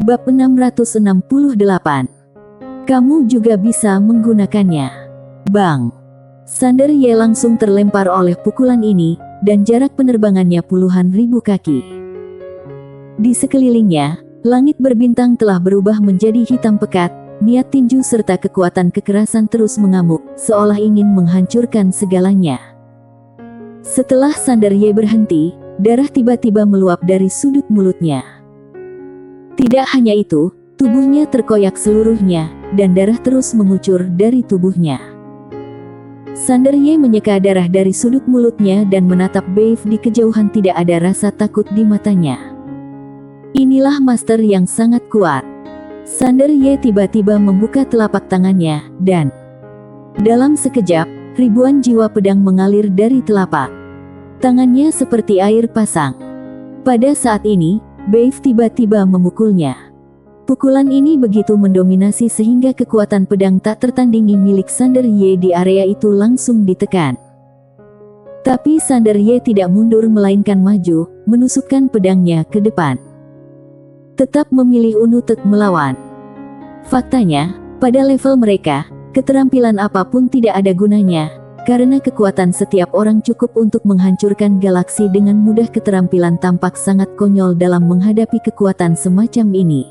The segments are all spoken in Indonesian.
Bab 668. Kamu juga bisa menggunakannya. Bang! Sander Ye langsung terlempar oleh pukulan ini, dan jarak penerbangannya puluhan ribu kaki. Di sekelilingnya, langit berbintang telah berubah menjadi hitam pekat, niat tinju serta kekuatan kekerasan terus mengamuk, seolah ingin menghancurkan segalanya. Setelah Sander Ye berhenti, darah tiba-tiba meluap dari sudut mulutnya. Tidak hanya itu, tubuhnya terkoyak seluruhnya, dan darah terus mengucur dari tubuhnya. Sander Ye menyeka darah dari sudut mulutnya dan menatap Beif di kejauhan, tidak ada rasa takut di matanya. Inilah master yang sangat kuat. Sander Ye tiba-tiba membuka telapak tangannya, dan dalam sekejap, ribuan jiwa pedang mengalir dari telapak tangannya seperti air pasang. Pada saat ini, Beif tiba-tiba memukulnya. Pukulan ini begitu mendominasi sehingga kekuatan pedang tak tertandingi milik Sander Ye di area itu langsung ditekan. Tapi Sander Ye tidak mundur melainkan maju, menusukkan pedangnya ke depan. Tetap memilih untuk melawan. Faktanya, pada level mereka, keterampilan apapun tidak ada gunanya, karena kekuatan setiap orang cukup untuk menghancurkan galaksi dengan mudah. Keterampilan tampak sangat konyol dalam menghadapi kekuatan semacam ini.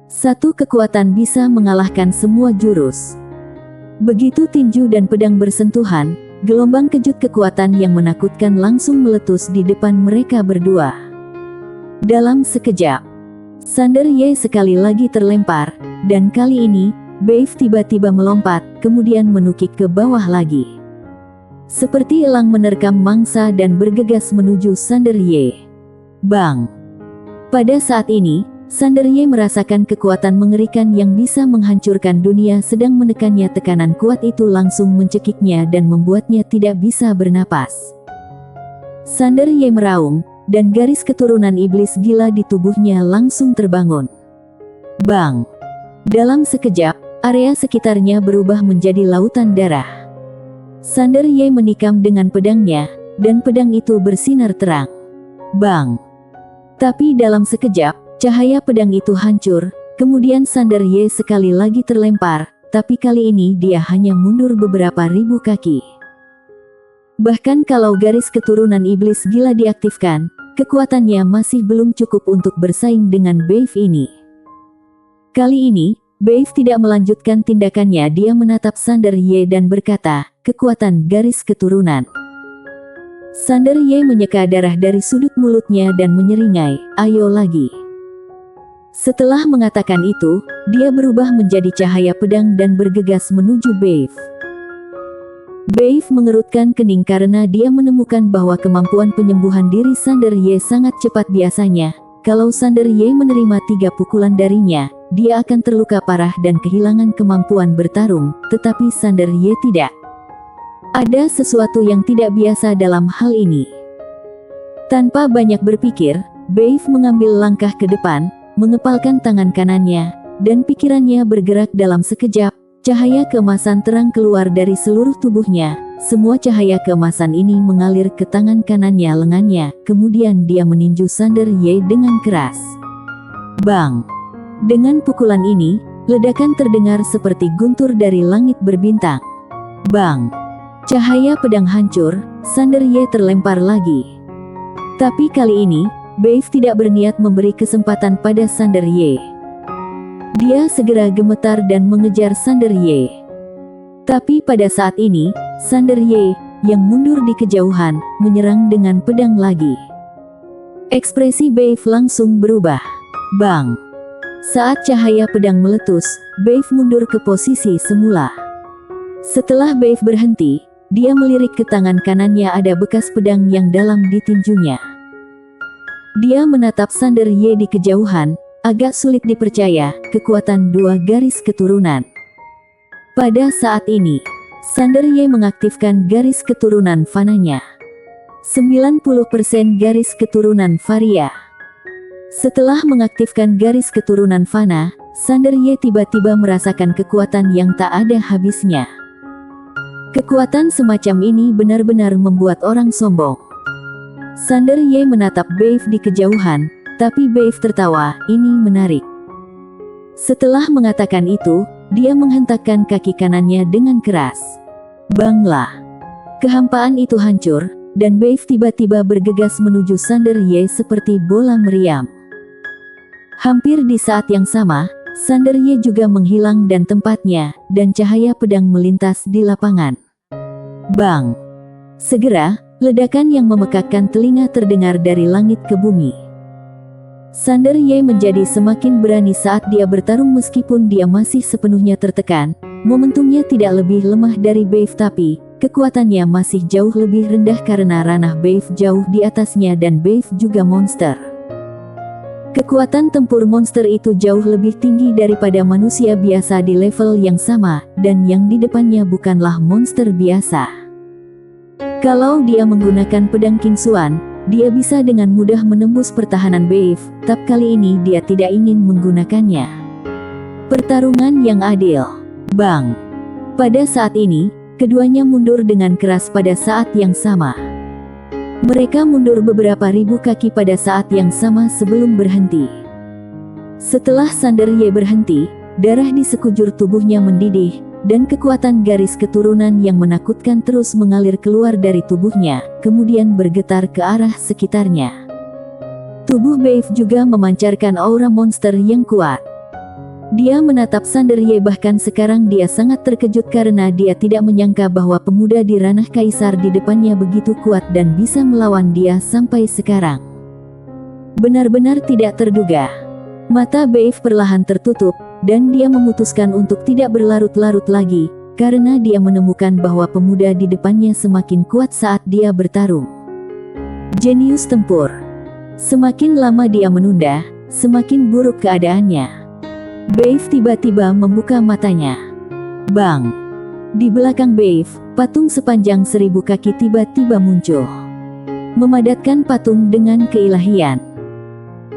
Satu kekuatan bisa mengalahkan semua jurus. Begitu tinju dan pedang bersentuhan, gelombang kejut kekuatan yang menakutkan langsung meletus di depan mereka berdua. Dalam sekejap, Sander Ye sekali lagi terlempar, dan kali ini, Beif tiba-tiba melompat, kemudian menukik ke bawah lagi. Seperti elang menerkam mangsa dan bergegas menuju Sander Ye. Bang! Pada saat ini, Sander Ye merasakan kekuatan mengerikan yang bisa menghancurkan dunia sedang menekannya. Tekanan kuat itu langsung mencekiknya dan membuatnya tidak bisa bernapas. Sander Ye meraung, dan garis keturunan iblis gila di tubuhnya langsung terbangun. Bang! Dalam sekejap, area sekitarnya berubah menjadi lautan darah. Sander Ye menikam dengan pedangnya, dan pedang itu bersinar terang. Bang! Tapi dalam sekejap, cahaya pedang itu hancur, kemudian Sander Ye sekali lagi terlempar, tapi kali ini dia hanya mundur beberapa ribu kaki. Bahkan kalau garis keturunan iblis gila diaktifkan, kekuatannya masih belum cukup untuk bersaing dengan Beif ini. Kali ini, Beif tidak melanjutkan tindakannya. Dia menatap Sander Ye dan berkata, "Kekuatan garis keturunan." Sander Ye menyeka darah dari sudut mulutnya dan menyeringai, "Ayo lagi." Setelah mengatakan itu, dia berubah menjadi cahaya pedang dan bergegas menuju Beif. Beif mengerutkan kening karena dia menemukan bahwa kemampuan penyembuhan diri Sander Ye sangat cepat. Biasanya, kalau Sander Ye menerima 3 pukulan darinya, dia akan terluka parah dan kehilangan kemampuan bertarung, tetapi Sander Ye tidak. Ada sesuatu yang tidak biasa dalam hal ini. Tanpa banyak berpikir, Beif mengambil langkah ke depan, mengepalkan tangan kanannya, dan pikirannya bergerak dalam sekejap. Cahaya keemasan terang keluar dari seluruh tubuhnya. Semua cahaya keemasan ini mengalir ke tangan kanannya lengannya, kemudian dia meninju Sander Ye dengan keras. Bang! Dengan pukulan ini, ledakan terdengar seperti guntur dari langit berbintang. Bang! Cahaya pedang hancur, Sander Ye terlempar lagi. Tapi kali ini, Beif tidak berniat memberi kesempatan pada Sander Ye. Dia segera gemetar dan mengejar Sander Ye. Tapi pada saat ini, Sander Ye, yang mundur di kejauhan, menyerang dengan pedang lagi. Ekspresi Beif langsung berubah. Bang! Saat cahaya pedang meletus, Beif mundur ke posisi semula. Setelah Beif berhenti, dia melirik ke tangan kanannya, ada bekas pedang yang dalam di tinjunya. Dia menatap Sander Ye di kejauhan, agak sulit dipercaya, kekuatan 2 garis keturunan. Pada saat ini, Sander Ye mengaktifkan garis keturunan Vananya. 90% garis keturunan Varia. Setelah mengaktifkan garis keturunan Vana, Sander Ye tiba-tiba merasakan kekuatan yang tak ada habisnya. Kekuatan semacam ini benar-benar membuat orang sombong. Sander Ye menatap Beif di kejauhan, Tapi Beif tertawa, ini menarik. Setelah mengatakan itu, dia menghentakkan kaki kanannya dengan keras. Banglah. Kehampaan itu hancur, dan Beif tiba-tiba bergegas menuju Sander Ye seperti bola meriam. Hampir di saat yang sama, Sander Ye juga menghilang dan tempatnya, dan cahaya pedang melintas di lapangan. Bang! Segera, ledakan yang memekakkan telinga terdengar dari langit ke bumi. Sander Ye menjadi semakin berani saat dia bertarung meskipun dia masih sepenuhnya tertekan. Momentumnya tidak lebih lemah dari Beif tapi kekuatannya masih jauh lebih rendah karena ranah Beif jauh di atasnya dan Beif juga monster. Kekuatan tempur monster itu jauh lebih tinggi daripada manusia biasa di level yang sama, dan yang di depannya bukanlah monster biasa. Kalau dia menggunakan pedang King Xuan, dia bisa dengan mudah menembus pertahanan Beif, tapi kali ini dia tidak ingin menggunakannya. Pertarungan yang adil. Bang! Pada saat ini, keduanya mundur dengan keras pada saat yang sama. Mereka mundur beberapa ribu kaki pada saat yang sama sebelum berhenti. Setelah Sander Ye berhenti, darah di sekujur tubuhnya mendidih, dan kekuatan garis keturunan yang menakutkan terus mengalir keluar dari tubuhnya, kemudian bergetar ke arah sekitarnya. Tubuh Beif juga memancarkan aura monster yang kuat. Dia menatap Sander Ye, bahkan sekarang dia sangat terkejut karena dia tidak menyangka bahwa pemuda di ranah kaisar di depannya begitu kuat dan bisa melawan dia sampai sekarang. Benar-benar tidak terduga. Mata Beif perlahan tertutup, dan dia memutuskan untuk tidak berlarut-larut lagi, karena dia menemukan bahwa pemuda di depannya semakin kuat saat dia bertarung. Jenius tempur. Semakin lama dia menunda, semakin buruk keadaannya. Beif tiba-tiba membuka matanya. Bang! Di belakang Beif, patung sepanjang 1000 kaki tiba-tiba muncul, memadatkan patung dengan keilahian.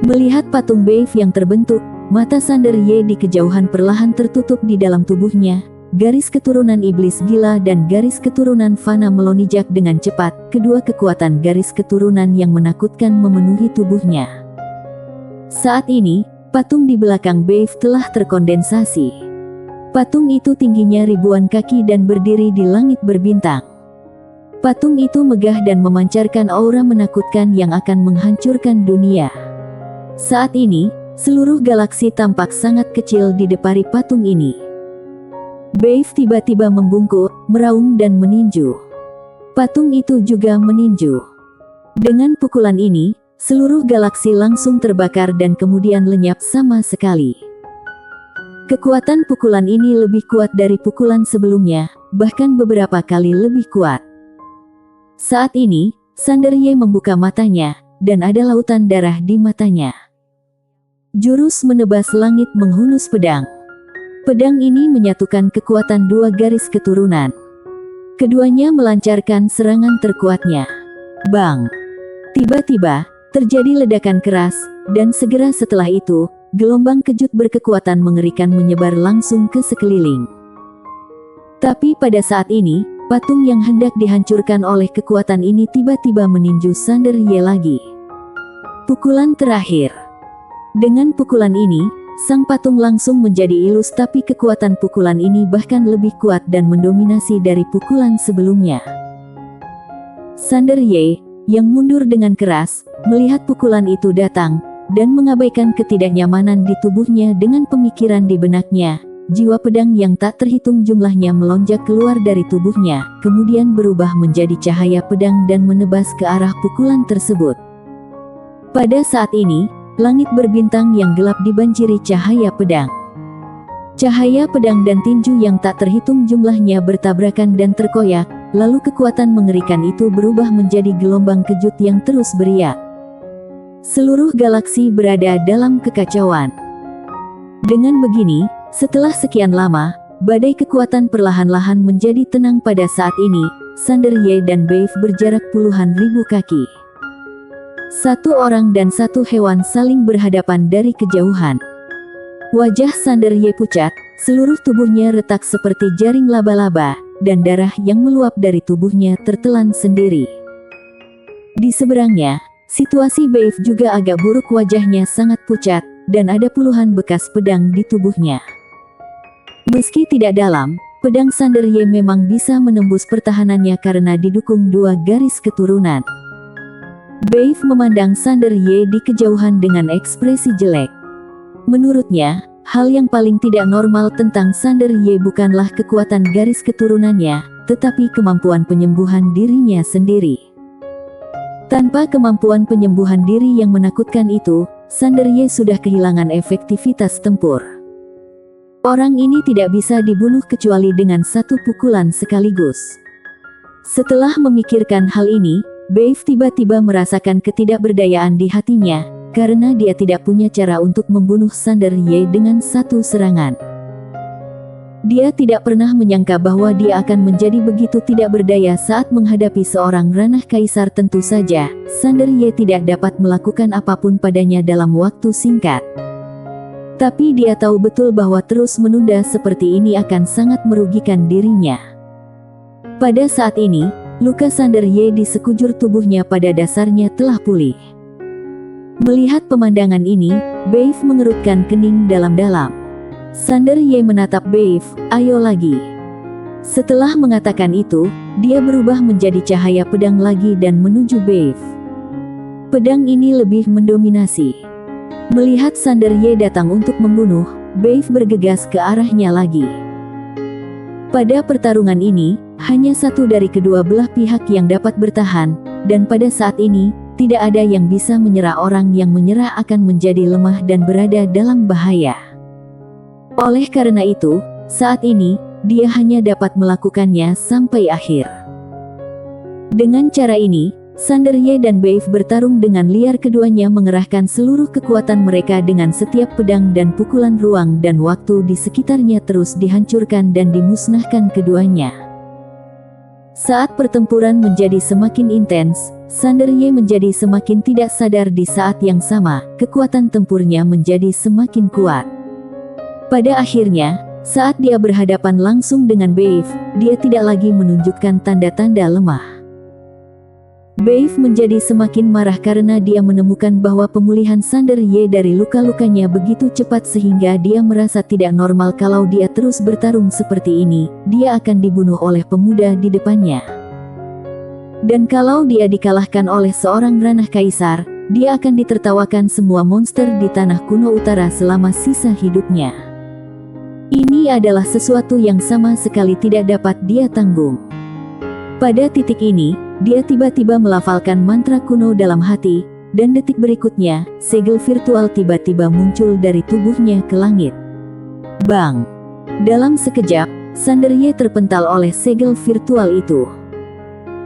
Melihat patung Beif yang terbentuk, mata Sander Ye di kejauhan perlahan tertutup di dalam tubuhnya. Garis keturunan iblis gila dan garis keturunan fana melonjak dengan cepat, kedua kekuatan garis keturunan yang menakutkan memenuhi tubuhnya. Saat ini, patung di belakang Beif telah terkondensasi. Patung itu tingginya ribuan kaki dan berdiri di langit berbintang. Patung itu megah dan memancarkan aura menakutkan yang akan menghancurkan dunia. Saat ini, seluruh galaksi tampak sangat kecil di depan patung ini. Beif tiba-tiba membungkuk, meraung dan meninju. Patung itu juga meninju. Dengan pukulan ini, seluruh galaksi langsung terbakar dan kemudian lenyap sama sekali. Kekuatan pukulan ini lebih kuat dari pukulan sebelumnya, bahkan beberapa kali lebih kuat. Saat ini, Sander Ye membuka matanya, dan ada lautan darah di matanya. Jurus menebas langit menghunus pedang. Pedang ini menyatukan kekuatan dua garis keturunan. Keduanya melancarkan serangan terkuatnya. Bang! Tiba-tiba, terjadi ledakan keras, dan segera setelah itu, gelombang kejut berkekuatan mengerikan menyebar langsung ke sekeliling. Tapi pada saat ini, patung yang hendak dihancurkan oleh kekuatan ini tiba-tiba meninju Sander Ye lagi. Pukulan terakhir. Dengan pukulan ini, sang patung langsung menjadi ilus, tapi kekuatan pukulan ini bahkan lebih kuat dan mendominasi dari pukulan sebelumnya. Sander Ye, yang mundur dengan keras, melihat pukulan itu datang, dan mengabaikan ketidaknyamanan di tubuhnya dengan pemikiran di benaknya. Jiwa pedang yang tak terhitung jumlahnya melonjak keluar dari tubuhnya, kemudian berubah menjadi cahaya pedang dan menebas ke arah pukulan tersebut. Pada saat ini, langit berbintang yang gelap dibanjiri cahaya pedang. Cahaya pedang dan tinju yang tak terhitung jumlahnya bertabrakan dan terkoyak, lalu kekuatan mengerikan itu berubah menjadi gelombang kejut yang terus beriak. Seluruh galaksi berada dalam kekacauan. Dengan begini, setelah sekian lama, badai kekuatan perlahan-lahan menjadi tenang. Pada saat ini, Sander Ye dan Beif berjarak puluhan ribu kaki. Satu orang dan satu hewan saling berhadapan dari kejauhan. Wajah Sander Ye pucat, seluruh tubuhnya retak seperti jaring laba-laba, dan darah yang meluap dari tubuhnya tertelan sendiri. Di seberangnya, Situasi Beif juga agak buruk, wajahnya sangat pucat, dan ada puluhan bekas pedang di tubuhnya. Meski tidak dalam, pedang Sander Ye memang bisa menembus pertahanannya karena didukung 2 garis keturunan. Beif memandang Sander Ye di kejauhan dengan ekspresi jelek. Menurutnya, hal yang paling tidak normal tentang Sander Ye bukanlah kekuatan garis keturunannya, tetapi kemampuan penyembuhan dirinya sendiri. Tanpa kemampuan penyembuhan diri yang menakutkan itu, Sander Ye sudah kehilangan efektivitas tempur. Orang ini tidak bisa dibunuh kecuali dengan 1 pukulan sekaligus. Setelah memikirkan hal ini, Beif tiba-tiba merasakan ketidakberdayaan di hatinya, karena dia tidak punya cara untuk membunuh Sander Ye dengan 1 serangan. Dia tidak pernah menyangka bahwa dia akan menjadi begitu tidak berdaya saat menghadapi seorang ranah kaisar. Tentu saja, Sander Ye tidak dapat melakukan apapun padanya dalam waktu singkat. Tapi dia tahu betul bahwa terus menunda seperti ini akan sangat merugikan dirinya. Pada saat ini, luka Sander Ye di sekujur tubuhnya pada dasarnya telah pulih. Melihat pemandangan ini, Beif mengerutkan kening dalam-dalam. Sander Ye menatap Beif, "Ayo lagi." Setelah mengatakan itu, dia berubah menjadi cahaya pedang lagi dan menuju Beif. Pedang ini lebih mendominasi. Melihat Sander Ye datang untuk membunuh, Beif bergegas ke arahnya lagi. Pada pertarungan ini, hanya 1 dari kedua belah pihak yang dapat bertahan, dan pada saat ini, tidak ada yang bisa menyerah. Orang yang menyerah akan menjadi lemah dan berada dalam bahaya. Oleh karena itu, saat ini, dia hanya dapat melakukannya sampai akhir. Dengan cara ini, Sander Ye dan Beif bertarung dengan liar. Keduanya mengerahkan seluruh kekuatan mereka dengan setiap pedang dan pukulan. Ruang dan waktu di sekitarnya terus dihancurkan dan dimusnahkan keduanya. Saat pertempuran menjadi semakin intens, Sander Ye menjadi semakin tidak sadar. Di saat yang sama, kekuatan tempurnya menjadi semakin kuat. Pada akhirnya, saat dia berhadapan langsung dengan Beif, dia tidak lagi menunjukkan tanda-tanda lemah. Beif menjadi semakin marah karena dia menemukan bahwa pemulihan Sander Ye dari luka-lukanya begitu cepat sehingga dia merasa tidak normal. Kalau dia terus bertarung seperti ini, dia akan dibunuh oleh pemuda di depannya. Dan kalau dia dikalahkan oleh seorang ranah kaisar, dia akan ditertawakan semua monster di tanah kuno utara selama sisa hidupnya. Ini adalah sesuatu yang sama sekali tidak dapat dia tanggung. Pada titik ini, dia tiba-tiba melafalkan mantra kuno dalam hati, dan detik berikutnya, segel virtual tiba-tiba muncul dari tubuhnya ke langit. Bang! Dalam sekejap, Sander Ye terpental oleh segel virtual itu.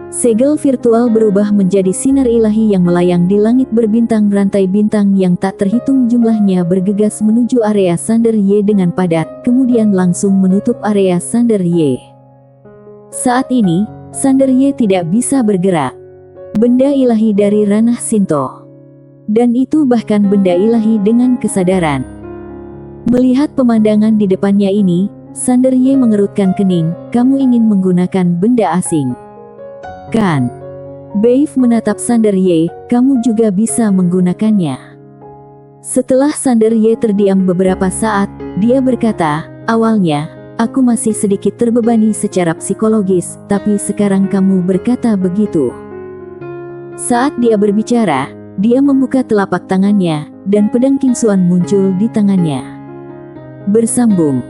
Segel virtual berubah menjadi sinar ilahi yang melayang di langit berbintang. Rantai bintang yang tak terhitung jumlahnya bergegas menuju area Sander Ye dengan padat, kemudian langsung menutup area Sander Ye. Saat ini, Sander Ye tidak bisa bergerak. Benda ilahi dari ranah Shinto. Dan itu bahkan benda ilahi dengan kesadaran. Melihat pemandangan di depannya ini, Sander Ye mengerutkan kening. "Kamu ingin menggunakan benda asing, kan?" Beif menatap Sander Ye, "Kamu juga bisa menggunakannya." Setelah Sander Ye terdiam beberapa saat, dia berkata, "Awalnya, aku masih sedikit terbebani secara psikologis, tapi sekarang kamu berkata begitu." Saat dia berbicara, dia membuka telapak tangannya, dan pedang King Xuan muncul di tangannya. Bersambung.